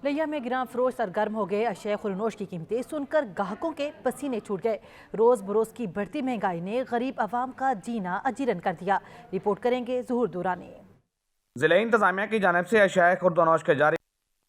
لیا میں گراں فروش سرگرم ہو گئے۔ اشیاء خورنوش کی قیمتیں سن کر گاہکوں کے پسینے چھوٹ گئے۔ روز بروز کی بڑھتی مہنگائی نے غریب عوام کا جینا اجیرن کر دیا۔ رپورٹ کریں گے ظہور دورانی۔ ضلع انتظامیہ کی جانب سے اشیاء خورنوش کے جاری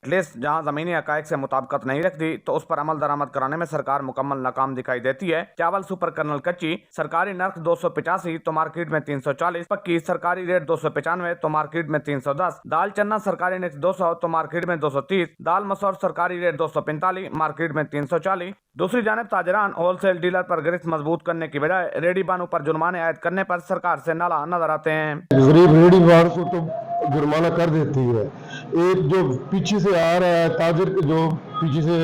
لسٹ جہاں زمینی حقائق سے مطابقت نہیں رکھتی تو اس پر عمل درآمد کرانے میں سرکار مکمل ناکام دکھائی دیتی ہے۔ چاول سپر کرنل کچی سرکاری نرخ 285 تو مارکیٹ میں 340، پکی سرکاری ریٹ 295 تو مارکیٹ میں 310، دال چنا سرکاری نرخ 200 تو مارکیٹ میں 230، دال مسور سرکاری ریٹ 245 مارکیٹ میں 340۔ دوسری جانب تاجران ہول سیل ڈیلر پر گرفت مضبوط کرنے کی بجائے ریڈی بانوں پر جرمانے عائد کرنے پر سرکار سے نالاں نظر آتے ہیں۔ غریب ریڈی بان کو تو جرمانہ کر دیتی ہے، ایک جو پیچھے سے آ رہا ہے تاجر جو پیچھے سے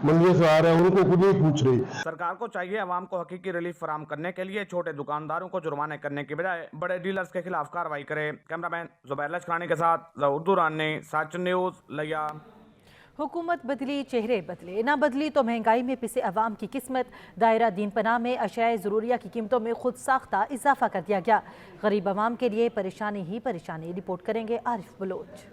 منڈیوں سے آ رہا ہے ان کو خود نہیں پوچھ رہی۔ سرکار کو چاہیے عوام کو حقیقی ریلیف فراہم کرنے کے لیے چھوٹے دکانداروں کو جرمانے کرنے کی بجائے بڑے ڈیلرز کے خلاف کارروائی کرے۔ کیمرہ مین زبیر لشکرانی کے ساتھ ظہور دورانی، سچ نیوز، لیا۔ حکومت بدلی چہرے بدلے، نہ بدلی تو مہنگائی میں پسے عوام کی قسمت۔ دائرہ دین پناہ میں اشیاء ضروریہ کی قیمتوں میں خود ساختہ اضافہ کر دیا گیا۔ غریب عوام کے لیے پریشانی ہی پریشانی۔ رپورٹ کریں گے عارف بلوچ۔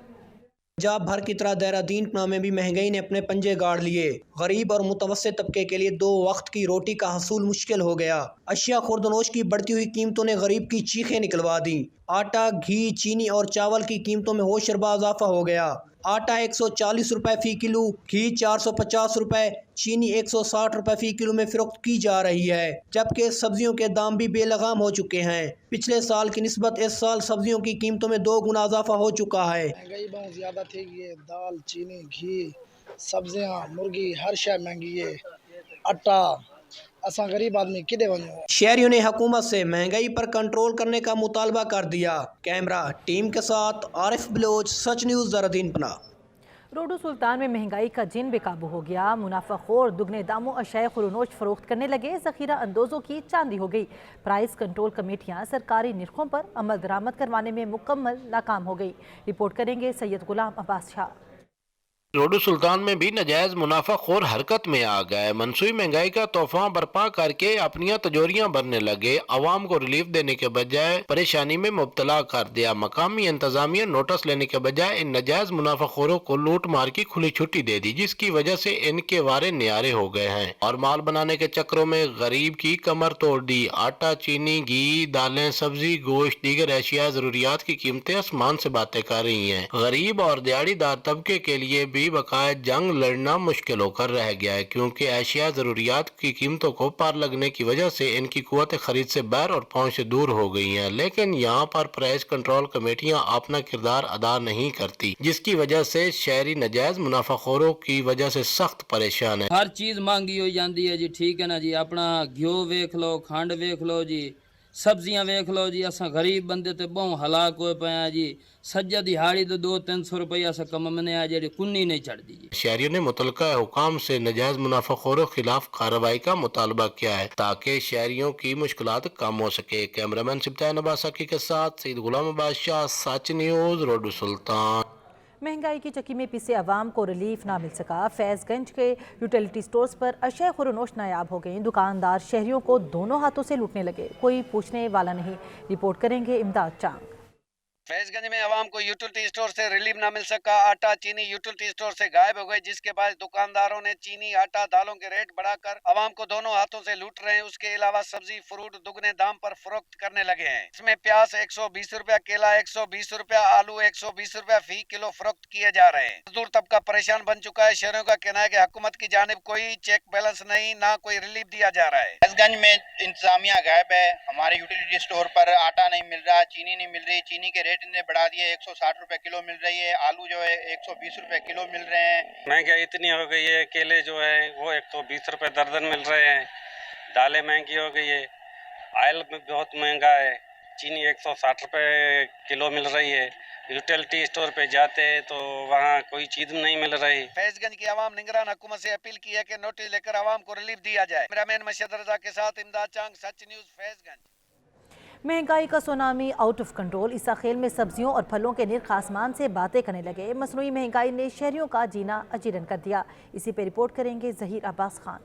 پنجاب بھر کی طرح دائرہ دین پناہ میں بھی مہنگائی نے اپنے پنجے گاڑ لیے۔ غریب اور متوسط طبقے کے لیے 2 وقت کی روٹی کا حصول مشکل ہو گیا۔ اشیاء خوردنوش کی بڑھتی ہوئی قیمتوں نے غریب کی چیخیں نکلوا دیں۔ آٹا، گھی، چینی اور چاول کی قیمتوں میں ہوشربا اضافہ ہو گیا۔ آٹا 140 روپے فی کلو، گھی 450 روپے، چینی 160 روپے فی کلو میں فروخت کی جا رہی ہے، جبکہ سبزیوں کے دام بھی بے لگام ہو چکے ہیں۔ پچھلے سال کی نسبت اس سال سبزیوں کی قیمتوں میں 2 گنا اضافہ ہو چکا ہے۔ مہنگائی بہت زیادہ تھی، یہ دال، چینی، گھی، سبزیاں، مرغی، ہر شے مہنگی ہے، آٹا، اساں غریب آدمی کدے ونجو۔ شہریوں نے حکومت سے مہنگائی پر کنٹرول کرنے کا مطالبہ کر دیا۔ کیمرہ ٹیم کے ساتھ عارف بلوچ، سچ نیوز، دائرہ دین پناہ۔ روڈو سلطان میں مہنگائی کا جن بے قابو ہو گیا۔ منافع خور دگنے داموں اشیاء خورنوش فروخت کرنے لگے۔ ذخیرہ اندوزوں کی چاندی ہو گئی۔ پرائز کنٹرول کمیٹیاں سرکاری نرخوں پر عمل درآمد کروانے میں مکمل ناکام ہو گئی۔ رپورٹ کریں گے سید غلام عباس شاہ۔ روڈو سلطان میں بھی ناجائز منافع خور حرکت میں آ گئے۔ منسوئی مہنگائی کا طوفان برپا کر کے اپنیاں تجوریاں بھرنے لگے۔ عوام کو ریلیف دینے کے بجائے پریشانی میں مبتلا کر دیا۔ مقامی انتظامیہ نوٹس لینے کے بجائے ان ناجائز منافع خوروں کو لوٹ مار کی کھلی چھٹی دے دی، جس کی وجہ سے ان کے وارے نیارے ہو گئے ہیں اور مال بنانے کے چکروں میں غریب کی کمر توڑ دی۔ آٹا، چینی، گھی، دالیں، سبزی، گوشت، دیگر اشیاء ضروریات کی قیمتیں آسمان سے باتیں کر رہی ہیں۔ غریب اور دیہڑی دار طبقے کے لیے بھی بقائے جنگ لڑنا مشکل ہو کر رہ گیا ہے، کیونکہ اشیاء ضروریات کی قیمتوں کو پار لگنے کی وجہ سے ان کی قوت خرید سے باہر اور پہنچ سے دور ہو گئی ہیں۔ لیکن یہاں پر پرائز کنٹرول کمیٹیاں اپنا کردار ادا نہیں کرتی، جس کی وجہ سے شہری ناجائز منافع خوروں کی وجہ سے سخت پریشان ہیں۔ ہر چیز مہنگی ہو جاندی ہے جی، ٹھیک ہے نا جی، اپنا گھیو ویکھ لو، کھنڈ ویکھ لو جی، سبزیاں ویکھ لو جی، اساں غریب بندے تے بہت ہلاک ہوئے پے ہیں جی۔ سجا دیہاڑی تو 200-300 روپیہ سے کم میں آ جی، کنی نہیں چڑھ دی جی۔ شہریوں نے متعلقہ حکام سے ناجائز منافع خوروں خلاف کارروائی کا مطالبہ کیا ہے تاکہ شہریوں کی مشکلات کم ہو سکے۔ کیمرہ مین سبطین عباساکی کے ساتھ سید غلام عباس شاہ، سچ نیوز، روڈو سلطان۔ مہنگائی کی چکی میں پسے عوام کو ریلیف نہ مل سکا۔ فیض گنج کے یوٹیلیٹی سٹورز پر اشیاء خورنوش نایاب ہو گئیں۔ دکاندار شہریوں کو دونوں ہاتھوں سے لوٹنے لگے، کوئی پوچھنے والا نہیں۔ رپورٹ کریں گے امداد چانگ۔ فیض گنج میں عوام کو یوٹیلیٹی اسٹور سے ریلیف نہ مل سکا۔ آٹا، چینی یوٹیلیٹی اسٹور سے غائب ہو گئے، جس کے بعد دکانداروں نے چینی، آٹا، دالوں کے ریٹ بڑھا کر عوام کو دونوں ہاتھوں سے لوٹ رہے ہیں۔ اس کے علاوہ سبزی فروٹ دگنے دام پر فروخت کرنے لگے ہیں۔ اس میں پیاز 120 روپیہ، کیلا 120 روپیہ، آلو 120 روپیہ فی کلو فروخت کیے جا رہے ہیں۔ مزدور طبقہ پریشان بن چکا ہے۔ شہریوں کا کہنا ہے کہ حکومت کی جانب کوئی چیک بیلنس نہیں، نہ کوئی ریلیف دیا جا رہا ہے۔ فیض گنج میں انتظامیہ غائب ہے۔ ہمارے یوٹیلیٹی اسٹور پر آٹا نہیں مل رہا، چینی نہیں مل رہی، چینی کے ریٹ نے بڑھا دیے، 160 روپے کلو مل رہی ہے، آلو جو ہے 120 روپے کلو مل رہے ہیں۔ مہنگائی اتنی ہو گئی ہے، کیلے جو ہے وہ 120 روپے درجن مل رہے ہیں، دالیں مہنگی ہو گئی ہے، آئل بھی بہت مہنگا ہے، چینی 160 روپے کلو مل رہی ہے۔ یوٹیلیٹی اسٹور پہ جاتے ہیں تو وہاں کوئی چیز نہیں مل رہی۔ فیض گنج کی عوام نگران حکومت سے اپیل کی ہے کہ نوٹس لے کر عوام کو ریلیف دیا جائے۔ کیمرہ مین مشہد رضا کے ساتھ امداد چانگ، سچ نیوز، فیض گنج۔ مہنگائی کا سونامی آؤٹ آف کنٹرول۔ عیسیٰ خیل میں سبزیوں اور پھلوں کے نرخ آسمان سے باتیں کرنے لگے۔ مصنوعی مہنگائی نے شہریوں کا جینا اجیرن کر دیا۔ اسی پہ رپورٹ کریں گے ظہیر عباس خان۔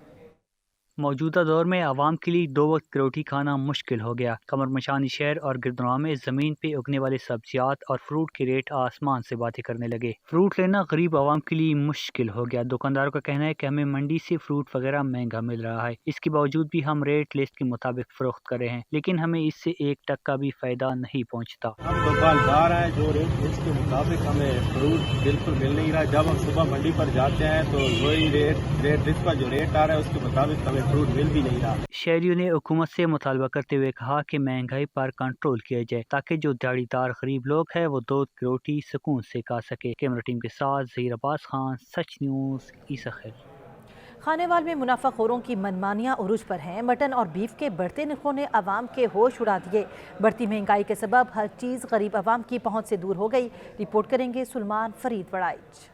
موجودہ دور میں عوام کے لیے 2 وقت کی روٹی کھانا مشکل ہو گیا۔ کمر مشانی شہر اور گردنوان میں زمین پہ اگنے والے سبزیات اور فروٹ کے ریٹ آسمان سے باتیں کرنے لگے۔ فروٹ لینا غریب عوام کے لیے مشکل ہو گیا۔ دکانداروں کا کہنا ہے کہ ہمیں منڈی سے فروٹ وغیرہ مہنگا مل رہا ہے، اس کے باوجود بھی ہم ریٹ لسٹ کے مطابق فروخت کر رہے ہیں، لیکن ہمیں اس سے 1 ٹک کا بھی فائدہ نہیں پہنچتا۔ ہم دکاندار ہیں، جو ریٹ لسٹ کے مطابق ہمیں فروٹ بالکل مل نہیں رہا۔ جب ہم صبح منڈی پر جاتے ہیں تو وہی ریٹ لسٹ کا جو ریٹ آ رہا ہے اس کے مطابق ہمیں فروٹ مل بھی نہیں رہا۔ شہریوں نے حکومت سے مطالبہ کرتے ہوئے کہا کہ مہنگائی پر کنٹرول کیا جائے تاکہ جو دیہڑی دار غریب لوگ ہیں وہ 2 کی روٹی سکون سے کھا سکے۔ کیمرہ ٹیم کے ساتھ ظہیر عباس خان، سچ نیوز، عیسی خیل۔ خانیوال میں منافع خوروں کی منمانیاں عروج پر ہیں۔ مٹن اور بیف کے بڑھتے نرخوں نے عوام کے ہوش اڑا دیے۔ بڑھتی مہنگائی کے سبب ہر چیز غریب عوام کی پہنچ سے دور ہو گئی۔ رپورٹ کریں گے سلمان فرید وڑائچ۔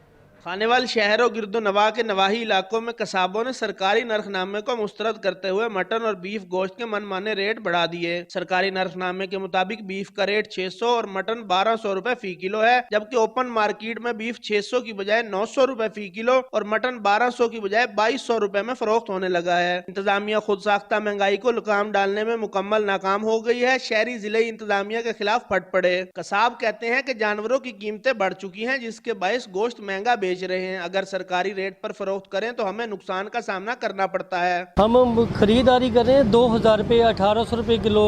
خانیوال شہر و گرد و نواح کے نواحی علاقوں میں قصابوں نے سرکاری نرخ نامے کو مسترد کرتے ہوئے مٹن اور بیف گوشت کے منمانے ریٹ بڑھا دیے۔ سرکاری نرخ نامے کے مطابق بیف کا ریٹ 600 اور مٹن 1200 روپے فی کلو ہے، جبکہ اوپن مارکیٹ میں بیف 600 کی بجائے 900 روپے فی کلو اور مٹن 1200 کی بجائے 2200 روپے میں فروخت ہونے لگا ہے۔ انتظامیہ خود ساختہ مہنگائی کو لگام ڈالنے میں مکمل ناکام ہو گئی ہے۔ شہری ضلعی انتظامیہ کے خلاف پھٹ پڑے۔ قصاب کہتے ہیں کہ جانوروں کی قیمتیں بڑھ چکی ہیں، جس کے باعث گوشت مہنگا بیچ رہے ہیں۔ اگر سرکاری ریٹ پر فروخت کریں تو ہمیں نقصان کا سامنا کرنا پڑتا ہے۔ ہم خریداری کر رہے ہیں 2000 روپے 1800 روپے کلو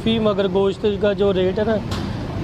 فی مگر گوشت کا جو ریٹ ہے نا،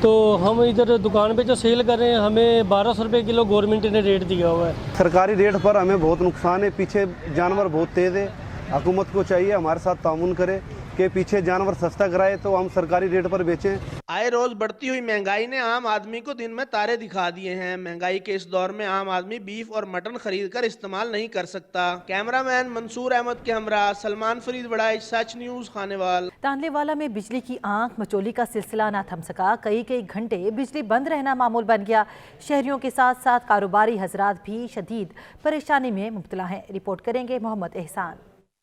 تو ہم ادھر دکان پہ جو سیل کر رہے ہیں ہمیں 1200 روپے کلو گورنمنٹ نے ریٹ دیا ہوا ہے۔ سرکاری ریٹ پر ہمیں بہت نقصان ہے، پیچھے جانور بہت تیز ہے۔ حکومت کو چاہیے ہمارے ساتھ تعاون کرے کہ پیچھے جانور سستا کرائے تو ہم سرکاری ریٹ پر بیچیں۔ آئے روز بڑھتی ہوئی مہنگائی نے عام آدمی کو دن میں تارے دکھا دیے ہیں۔ مہنگائی کے اس دور میں عام آدمی بیف اور مٹن خرید کر استعمال نہیں کر سکتا۔ کیمرہ مین منصور احمد کے ہمراہ سلمان فرید وڑائچ، سچ نیوز، خانیوال۔ تانلے والا میں بجلی کی آنکھ مچولی کا سلسلہ نہ تھم سکا۔ کئی گھنٹے بجلی بند رہنا معمول بن گیا۔ شہریوں کے ساتھ ساتھ کاروباری حضرات بھی شدید پریشانی میں مبتلا ہیں۔ رپورٹ کریں گے محمد احسان۔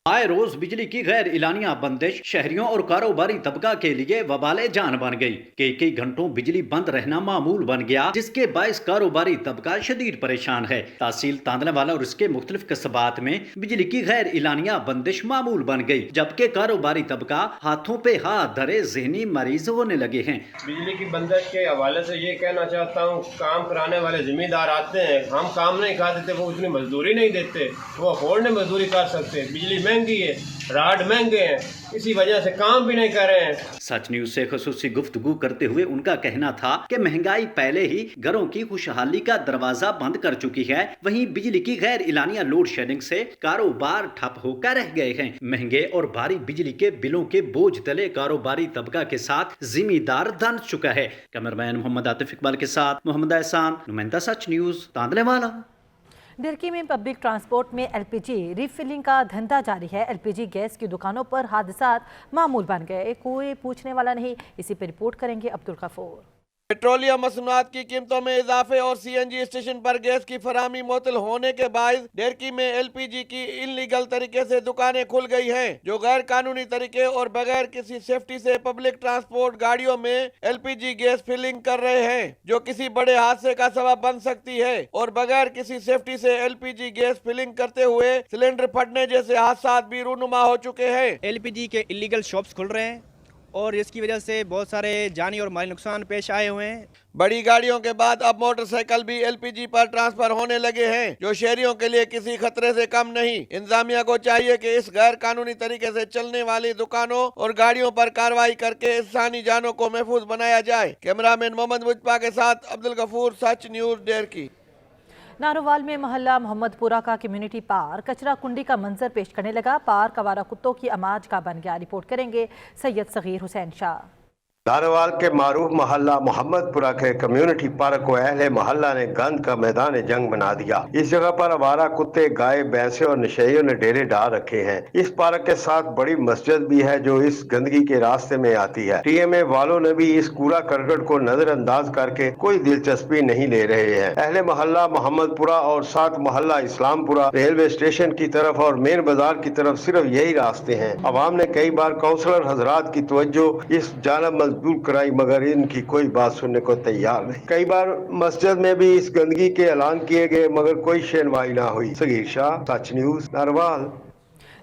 آئے روز بجلی کی غیر اعلانیہ بندش شہریوں اور کاروباری طبقہ کے لیے وبال جان بن گئی۔ کئی گھنٹوں بجلی بند رہنا معمول بن گیا، جس کے باعث کاروباری طبقہ شدید پریشان ہے۔ تحصیل تاندلے والا اور اس کے مختلف قصبات میں بجلی کی غیر اعلانیہ بندش معمول بن گئی، جبکہ کاروباری طبقہ ہاتھوں پہ ہاتھ دھرے ذہنی مریض ہونے لگے ہیں۔ بجلی کی بندش کے حوالے سے یہ کہنا چاہتا ہوں، کام کرانے والے ذمہ دار آتے ہیں، ہم کام نہیں کھا دیتے، وہ اتنی مزدوری نہیں دیتے، وہ افورڈ نہیں مزدوری کر سکتے۔ بجلی مہنگی ہے، راڈ مہنگے ہیں، اسی وجہ سے کام بھی نہیں کر رہے ہیں۔ سچ نیوز سے خصوصی گفتگو کرتے ہوئے ان کا کہنا تھا کہ مہنگائی پہلے ہی گھروں کی خوشحالی کا دروازہ بند کر چکی ہے، وہیں بجلی کی غیر اعلانیہ لوڈ شیڈنگ سے کاروبار ٹھپ ہو کر رہ گئے ہیں۔ مہنگے اور بھاری بجلی کے بلوں کے بوجھ تلے کاروباری طبقہ کے ساتھ ذمہ دار دھنس چکا ہے۔ کیمرمین محمد عاطف اقبال کے ساتھ محمد احسان، نمائندہ سچ نیوز، تاندلے والا۔ ڈرکی میں پبلک ٹرانسپورٹ میں ایل پی جی ریفلنگ کا دھندا جاری ہے۔ ایل پی جی گیس کی دکانوں پر حادثات معمول بن گئے، کوئی پوچھنے والا نہیں۔ اسی پہ رپورٹ کریں گے عبدالغفور۔ پیٹرولیم مصنوعات کی قیمتوں میں اضافے اور سی این جی اسٹیشن پر گیس کی فراہمی معطل ہونے کے باعث ڈیرکی میں ایل پی جی کی ان لیگل طریقے سے دکانیں کھل گئی ہیں، جو غیر قانونی طریقے اور بغیر کسی سیفٹی سے پبلک ٹرانسپورٹ گاڑیوں میں L P G gas filling کر رہے ہیں، جو کسی بڑے حادثے کا سبب بن سکتی ہے، اور بغیر کسی سیفٹی سے L P G gas filling کرتے ہوئے سلنڈر پھٹنے جیسے حادثات بھی رونما ہو چکے ہیں۔ ایل پی جی کے انلیگل شاپس کھل رہے ہیں اور اس کی وجہ سے بہت سارے جانی اور مالی نقصان پیش آئے ہوئے ہیں۔ بڑی گاڑیوں کے بعد اب موٹر سائیکل بھی ایل پی جی پر ٹرانسفر ہونے لگے ہیں، جو شہریوں کے لیے کسی خطرے سے کم نہیں۔ انتظامیہ کو چاہیے کہ اس غیر قانونی طریقے سے چلنے والی دکانوں اور گاڑیوں پر کارروائی کر کے انسانی جانوں کو محفوظ بنایا جائے۔ کیمرہ مین محمد مجپا کے ساتھ عبدالغفور، سچ نیوز، ڈیرکی۔ نارووال میں محلہ محمد پورہ کا کمیونٹی پارک کچرا کنڈی کا منظر پیش کرنے لگا۔ پارک آوارہ کتوں کی اماج کا بن گیا۔ رپورٹ کریں گے سید صغیر حسین شاہ۔ نارووال کے معروف محلہ محمد پورہ کے کمیونٹی پارک کو اہل محلہ نے گند کا میدان جنگ بنا دیا۔ اس جگہ پر آوارہ کتے، گائے، بھینسیں اور نشیوں نے ڈیرے ڈال رکھے ہیں۔ اس پارک کے ساتھ بڑی مسجد بھی ہے جو اس گندگی کے راستے میں آتی ہے۔ ٹی ایم اے والوں نے بھی اس کوڑا کرکٹ کو نظر انداز کر کے کوئی دلچسپی نہیں لے رہے ہیں۔ اہل محلہ محمد پورہ اور ساتھ محلہ اسلام پورہ ریلوے اسٹیشن کی طرف اور مین بازار کی طرف صرف یہی راستے ہیں۔ عوام نے کئی بار کونسلر حضرات کی توجہ اس جانب دور کرائی، مگر ان کی کوئی بات سننے کو تیار نہیں۔ کئی بار مسجد میں بھی اس گندگی کے اعلان کیے گئے، مگر کوئی شنوائی نہ ہوئی۔ صغیر شاہ، سچ نیوز، نارووال۔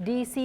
DC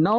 9